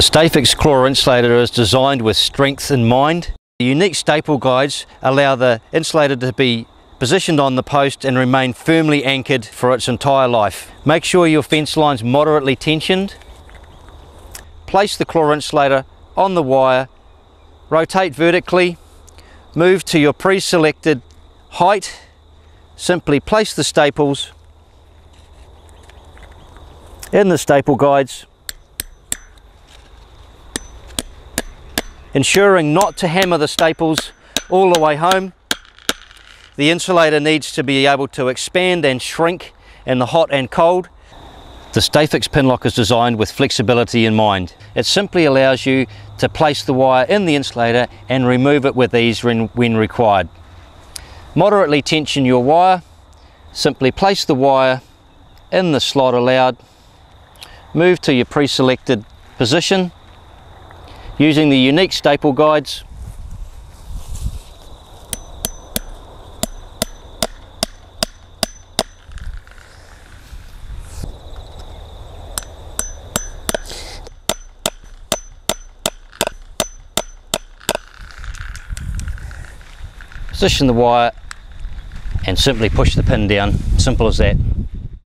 The Stafix claw insulator is designed with strength in mind. The unique staple guides allow the insulator to be positioned on the post and remain firmly anchored for its entire life. Make sure your fence line's moderately tensioned. Place the claw insulator on the wire, rotate vertically, move to your pre-selected height, simply place the staples in the staple guides, ensuring not to hammer the staples all the way home. The insulator needs to be able to expand and shrink in the hot and cold. The Stafix Pinlock is designed with flexibility in mind. It simply allows you to place the wire in the insulator and remove it with ease when required. Moderately tension your wire, simply place the wire in the slot allowed, move to your pre-selected position using the unique staple guides. Position the wire and simply push the pin down, simple as that.